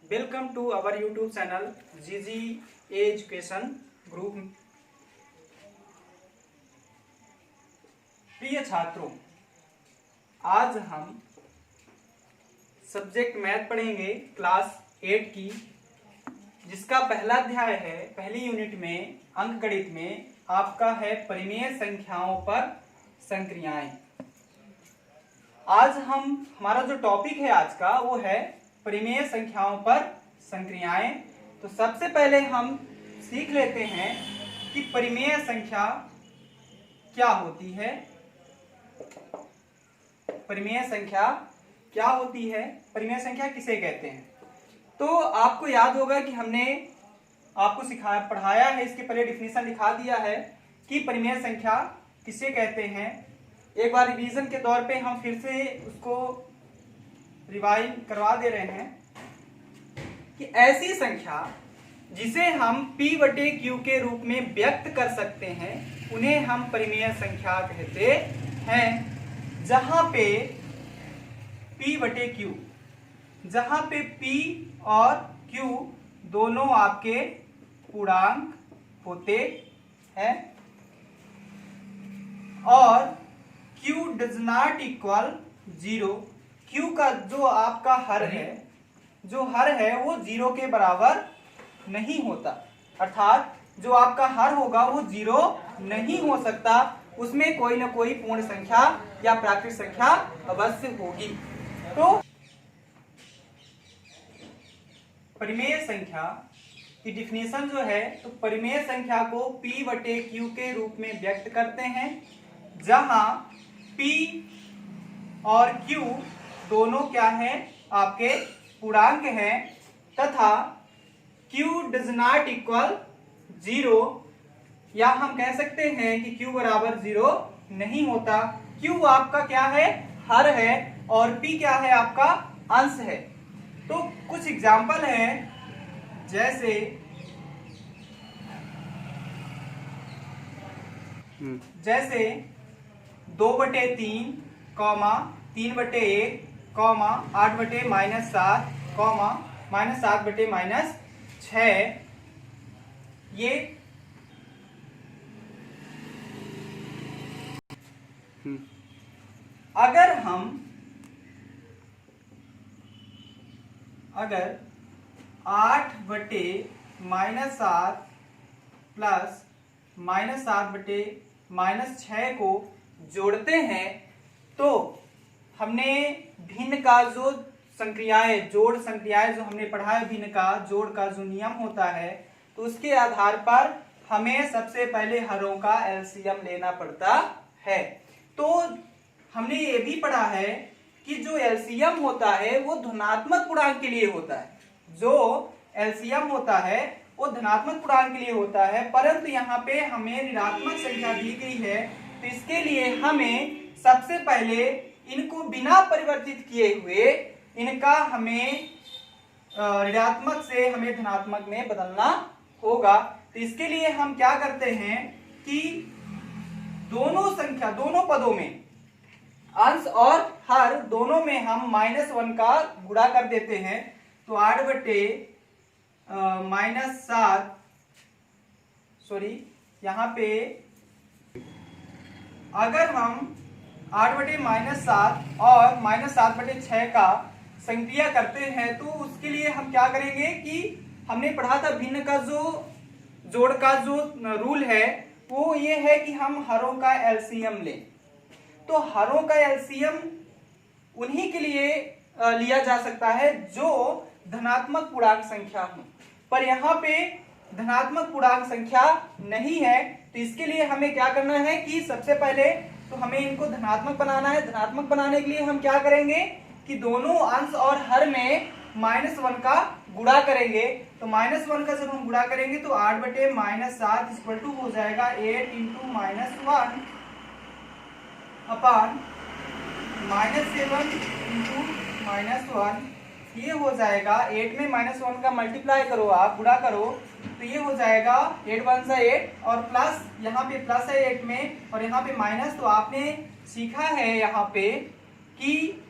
Welcome to our YouTube channel GG education group. प्रिय छात्रों, आज हम सब्जेक्ट मैथ पढ़ेंगे क्लास 8 की, जिसका पहला अध्याय है। पहली यूनिट में अंकगणित में आपका है परिमेय संख्याओं पर संक्रियाएं। आज हमारा जो टॉपिक है आज का वो है परिमेय संख्याओं पर संक्रियाएं। तो सबसे पहले हम सीख लेते हैं कि परिमेय संख्या क्या होती है। परिमेय संख्या क्या होती है, परिमेय संख्या किसे कहते हैं। तो आपको याद होगा कि हमने आपको पढ़ाया है, इसके पहले डिफिनेशन लिखा दिया है कि परिमेय संख्या किसे कहते हैं। एक बार रिवीजन के तौर पे हम फिर से उसको रिवाइज करवा दे रहे हैं कि ऐसी संख्या जिसे हम P/Q के रूप में व्यक्त कर सकते हैं उन्हें हम परिमेय संख्या कहते हैं। जहां पे P/Q, जहां पे P और Q दोनों आपके पूर्णांक होते हैं और Q does not equal 0। Q का जो आपका हर है, वो 0 के बराबर नहीं होता। अर्थात जो आपका हर होगा वो 0 नहीं हो सकता, उसमें कोई ना कोई पूर्ण संख्या या प्राकृत संख्या अवश्य होगी। तो परिमेय संख्या की डिफिनेशन जो है, तो परिमेय संख्या को P/Q के रूप में व्यक्त करते हैं, जहां P और Q दोनों क्या है, आपके पूर्णांक हैं तथा Q डज नॉट इक्वल 0, या हम कह सकते हैं कि Q बराबर 0 नहीं होता। Q आपका क्या है, हर है, और P क्या है, आपका अंश है। तो कुछ एग्जाम्पल है, जैसे 2/3, 3/1, 8/-7, -7/-6। ये अगर 8/-7 प्लस -7/-6 को जोड़ते हैं तो हमने भिन्न का जो संक्रियाएं, जोड़ संक्रियाएं जो हमने पढ़ा है, भिन्न का जोड़ का जो नियम होता है, तो उसके आधार पर हमें सबसे पहले हरों का एलसीएम लेना पड़ता है। तो हमने ये भी पढ़ा है कि जो एलसीएम होता है वो धनात्मक पूर्णांक के लिए होता है। जो एलसीएम होता है वो धनात्मक पूर्णांक के लिए होता है, परंतु यहाँ पे हमें ऋणात्मक संख्या दी गई है, तो इसके लिए हमें सबसे पहले इनको बिना परिवर्तित किए हुए इनका हमें ऋणात्मक से हमें धनात्मक में बदलना होगा। तो इसके लिए हम क्या करते हैं कि दोनों पदों में, अंश और हर दोनों में हम -1 का गुणा कर देते हैं। तो 8/-7, यहाँ पे अगर हम 8/-7 और -7/6 का संक्रिया करते हैं तो उसके लिए हम क्या करेंगे कि हमने पढ़ा था भिन्न का जो जोड़ का जो रूल है वो ये है कि हम हरों का एलसीएम लें। तो हरों का एलसीएम उन्हीं के लिए लिया जा सकता है जो धनात्मक पूर्णांक संख्या हो, पर यहाँ पे धनात्मक पूर्णांक संख्या नहीं है। तो इसके लिए हमें क्या करना है कि सबसे पहले तो हमें इनको धनात्मक बनाना है। धनात्मक बनाने के लिए हम क्या करेंगे कि दोनों अंश और हर में -1 का गुणा करेंगे। तो -1 का जब हम गुणा करेंगे तो 8/-7 इक्वल टू हो जाएगा 8 × -1 अपॉन -7 × -1। ये हो जाएगा 8 में -1 का मल्टीप्लाई करो, आप गुणा करो, तो ये हो जाएगा 8 × 1 = 8 और प्लस, यहाँ पे प्लस है 8 में और यहाँ पे माइनस। तो आपने सीखा है यहाँ पे कि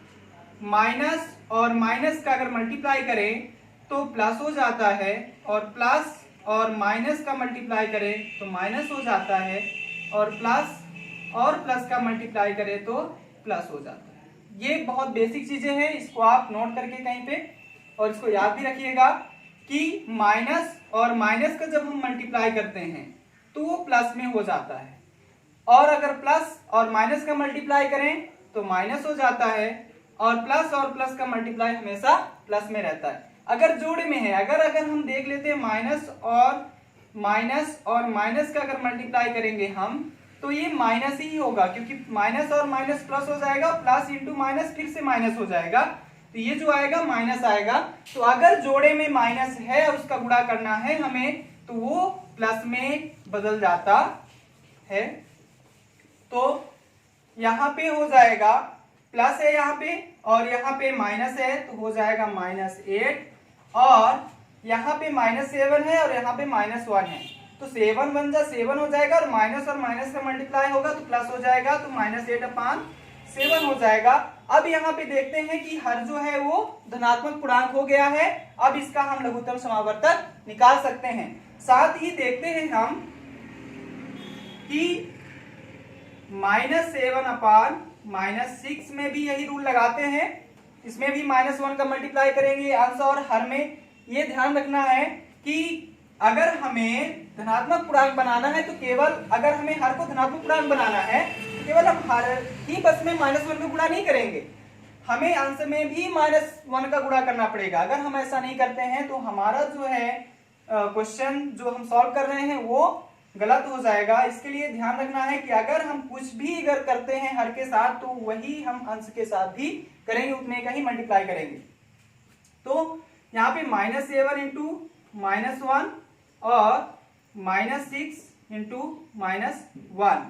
माइनस और माइनस का अगर मल्टीप्लाई करें तो प्लस हो जाता है, और प्लस और माइनस का मल्टीप्लाई करें तो माइनस हो जाता है, और प्लस का मल्टीप्लाई करें तो प्लस हो जाता है। ये बहुत बेसिक चीजें हैं, इसको आप नोट करके कहीं पे, और इसको याद भी रखिएगा कि माइनस और माइनस का जब हम मल्टीप्लाई करते हैं तो वो प्लस में हो जाता है, और अगर प्लस और माइनस का मल्टीप्लाई करें तो माइनस हो जाता है, और प्लस का मल्टीप्लाई हमेशा प्लस में रहता है। अगर जोड़े में है, अगर हम देख लेते हैं माइनस और माइनस का अगर मल्टीप्लाई करेंगे हम तो ये माइनस ही होगा, क्योंकि माइनस और माइनस प्लस हो जाएगा, प्लस इंटू माइनस फिर से माइनस हो जाएगा, तो ये जो आएगा माइनस आएगा। तो अगर जोड़े में माइनस है और उसका गुणा करना है हमें तो वो प्लस में बदल जाता है। तो यहां पे हो जाएगा प्लस है यहाँ पे, और यहाँ पे माइनस है तो हो जाएगा -8, और यहाँ पे -7 है और यहाँ पे -1 है, तो 7 बन जा 7 हो जाएगा, और माइनस का मल्टीप्लाई होगा तो प्लस हो जाएगा, तो -8/7 हो जाएगा। अब यहाँ पे देखते हैं कि हर जो है वो धनात्मक पूर्णांक हो गया है। अब इसका हम लघुत्तम समावर्तक निकाल सकते हैं। साथ ही देखते हैं हम कि -7/-6 में भी यही रूल लगाते हैं, इसमें भी -1 का मल्टीप्लाई करेंगे अंश और हर में। ये ध्यान रखना है कि अगर हमें धनात्मक पूर्णांक बनाना है तो केवल, अगर हमें हर को धनात्मक पूर्णांक बनाना है तो केवल हम हर ही बस में -1 का गुणा नहीं करेंगे, हमें अंश में भी -1 का गुणा करना पड़ेगा। अगर हम ऐसा नहीं करते हैं तो हमारा जो है क्वेश्चन जो हम सॉल्व कर रहे हैं वो गलत हो जाएगा। इसके लिए ध्यान रखना है कि अगर हम कुछ भी अगर करते हैं हर के साथ तो वही हम अंश के साथ भी करेंगे, उतने का ही मल्टीप्लाई करेंगे। तो यहाँ पे -7 इंटू -1 और -6 इंटू -1,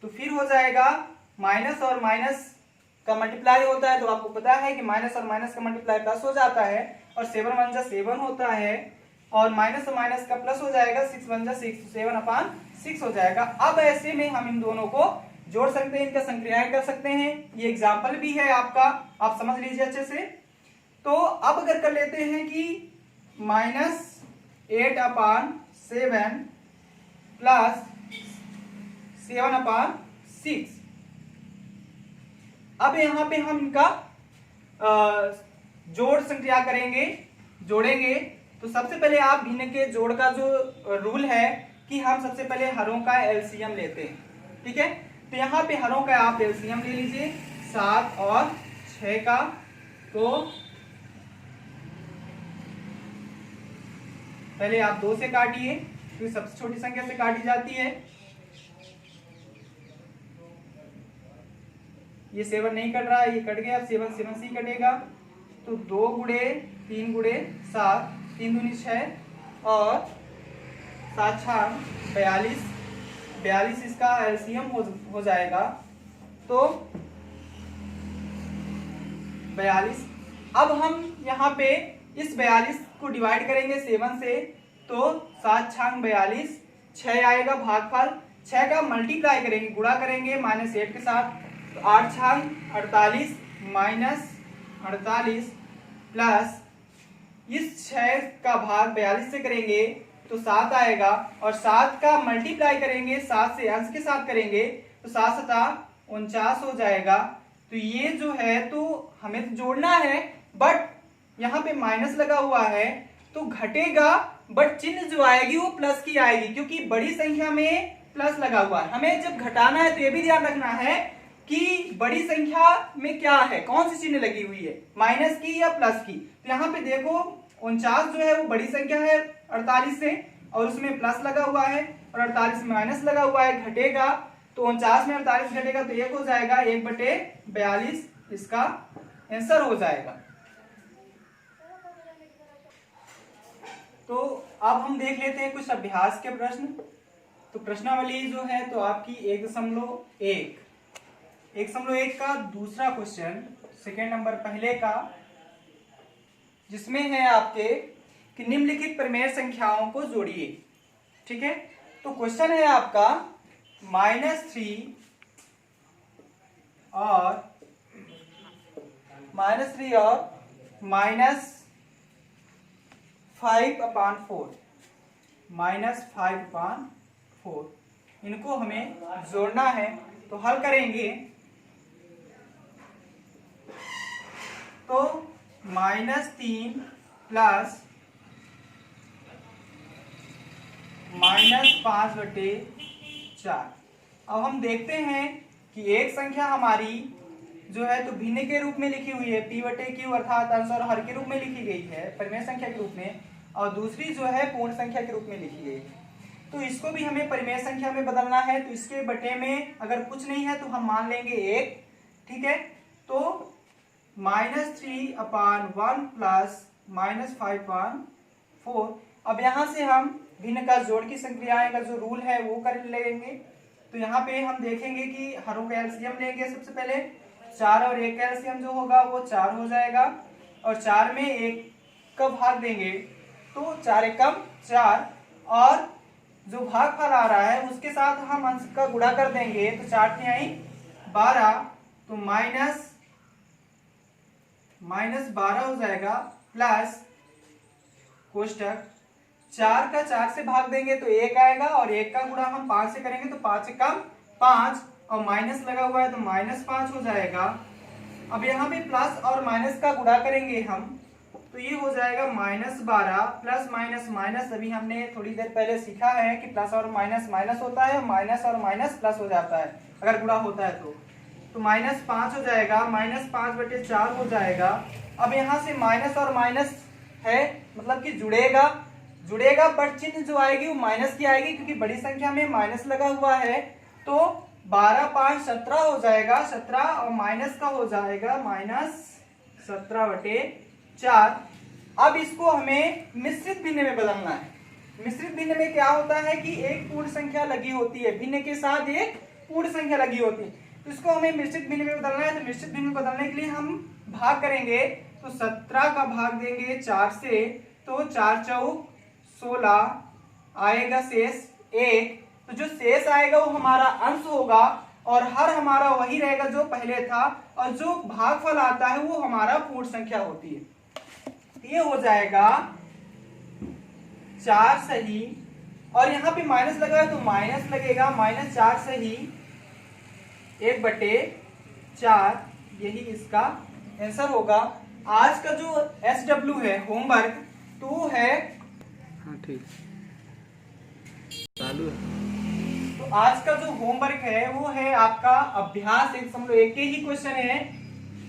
तो फिर हो जाएगा माइनस और माइनस का मल्टीप्लाई होता है, तो आपको पता है कि माइनस और माइनस का मल्टीप्लाई प्लस हो जाता है, और 7 1 जा 7 होता है, और माइनस और माइनस का प्लस हो जाएगा, 6 1 जा 6, 7/6 हो जाएगा। अब ऐसे में हम इन दोनों को जोड़ सकते हैं, इनका संक्रियाएं कर सकते हैं। ये एग्जाम्पल भी है आपका, आप समझ लीजिए अच्छे से। तो अब अगर कर लेते हैं कि -8/7 प्लस 7/6, अब यहां पे हम इनका जोड़ संक्रिया करेंगे, जोड़ेंगे। तो सबसे पहले आप भिन्न के जोड़ का जो रूल है कि हम सबसे पहले हरों का एलसीएम लेते हैं, ठीक है। तो यहाँ पे हरों का आप एलसीएम ले लीजिए, 7 और 6 का। तो पहले आप 2 से काटिए, तो सबसे छोटी संख्या से काटी जाती है। ये 7 नहीं कट रहा है, ये कट गया, 7 7 से ही कटेगा। तो 2 गुणे 3 गुणे 7, 3 दूनी 6 और 7 6 42, 42 इसका एलसीएम हो जाएगा। तो 42, अब हम यहाँ पे इस 42 को डिवाइड करेंगे 7 से, तो 7 6 42, 6 आएगा भागफल, 6 का मल्टीप्लाई करेंगे, गुणा करेंगे -8 के साथ, तो 8 6 48 -48 प्लस इस 6 का भाग 42 से करेंगे तो 7 आएगा, और 7 का मल्टीप्लाई करेंगे 7 से अंश के साथ करेंगे तो 7 7 49 हो जाएगा। तो ये जो है तो हमें तो जोड़ना है, बट यहाँ पे माइनस लगा हुआ है तो घटेगा, बट चिन्ह जो आएगी वो प्लस की आएगी, क्योंकि बड़ी संख्या में प्लस लगा हुआ है। हमें जब घटाना है तो ये भी ध्यान रखना है कि बड़ी संख्या में क्या है, कौन सी चिन्ह लगी हुई है, माइनस की या प्लस की। तो यहाँ पे देखो 49 जो है वो बड़ी संख्या है 48 से, और उसमें प्लस लगा हुआ है, और 48 में माइनस लगा हुआ है, घटेगा। तो 49 में 48 घटेगा तो 1 हो जाएगा, 1/42 इसका आंसर हो जाएगा। तो अब हम देख लेते हैं कुछ अभ्यास के प्रश्न। तो प्रश्नावली जो है तो आपकी 1.1 का दूसरा क्वेश्चन, सेकेंड नंबर पहले का, जिसमें है आपके कि निम्नलिखित परिमेय संख्याओं को जोड़िए, ठीक है। तो क्वेश्चन है आपका -3 और -3 और 5/4 -5/4 इनको हमें जोड़ना है। तो हल करेंगे तो -3 प्लस -5/4। अब हम देखते हैं कि एक संख्या हमारी जो है तो भिन्न के रूप में लिखी हुई है, p/q अर्थात अंश और हर के रूप में लिखी गई है परिमेय संख्या के रूप में, और दूसरी जो है पूर्ण संख्या के रूप में लिखी गई है। तो इसको भी हमें परिमेय संख्या में बदलना है। तो इसके बटे में अगर कुछ नहीं है तो हम मान लेंगे 1, ठीक है। तो -3/1 प्लस -5/4। अब यहां से हम भिन्न का जोड़ की संक्रियाएं का जो रूल है वो कर लेंगे। तो यहाँ पे हम देखेंगे कि हरों का एलसीएम लेंगे। सबसे पहले 4 और 1 का एलसीएम जो होगा वो 4 हो जाएगा, और 4 में 1 का भाग देंगे तो 4 एकम 4, और जो भागफल आ रहा है उसके साथ हम अंश का गुणा कर देंगे तो 4 × 12, तो -12 हो जाएगा, प्लस कोष्टक 4 का 4 से भाग देंगे तो 1 आएगा, और 1 का गुणा हम 5 से करेंगे तो 5 एकम 5, और माइनस लगा हुआ है तो -5 हो जाएगा। अब यहाँ पे प्लस और माइनस का गुणा करेंगे हम तो ये हो जाएगा -12 प्लस माइनस माइनस। अभी हमने थोड़ी देर पहले सीखा है कि प्लस और माइनस माइनस होता है, माइनस और माइनस प्लस हो जाता है अगर गुणा होता है तो -5 हो जाएगा, -5/4 हो जाएगा। अब यहाँ से माइनस और माइनस है मतलब कि जुड़ेगा बट चिन्ह जो आएगी वो माइनस की आएगी, क्योंकि बड़ी संख्या में माइनस लगा हुआ है। तो 12 5 17 हो जाएगा, 17, और माइनस का हो जाएगा -17/4। अब इसको हमें मिश्रित भिन्न में बदलना है। मिश्रित भिन्न में क्या होता है कि एक पूर्ण संख्या लगी होती है, भिन्न के साथ एक पूर्ण संख्या लगी होती है, तो इसको हमें मिश्रित भिन्न में बदलना है। तो मिश्रित भिन्न में बदलने के लिए हम भाग करेंगे तो 17 का भाग देंगे 4 से, तो 4 चौक 16 आएगा, शेष 1। तो जो शेष आएगा वो हमारा अंश होगा, और हर हमारा वही रहेगा जो पहले था, और जो भागफल आता है वो हमारा पूर्ण संख्या होती है। ये हो जाएगा 4 सही, और यहाँ पे माइनस लगा है तो माइनस लगेगा, -4 सही 1/4। यही इसका आंसर होगा। आज का जो SW है होमवर्क 2 है, हाँ ठीक चालू है। तो आज का जो होमवर्क है वो है आपका अभ्यास 1.1 के ही क्वेश्चन है।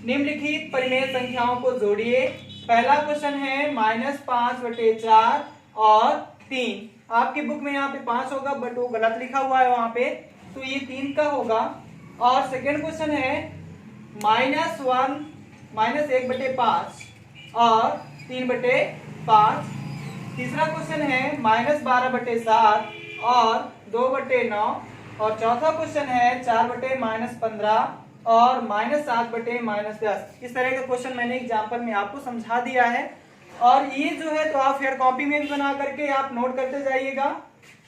निम्नलिखित परिमेय संख्याओं को जोड़िए। पहला क्वेश्चन है -5/4 और 3। आपकी बुक में यहाँ पे 5 होगा बट वो गलत लिखा हुआ है वहां पे, तो ये 3 का होगा। और सेकेंड क्वेश्चन है -1/5 और 3/5। तीसरा क्वेश्चन है -12/7 और 2/9। और चौथा क्वेश्चन है 4/-15 और -7/-10। इस तरह का क्वेश्चन मैंने एग्जाम्पल में आपको समझा दिया है, और ये जो है तो आप फेयर कॉपी में भी बना करके आप नोट करते जाइएगा।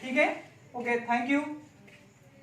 ठीक है, ओके, थैंक यू।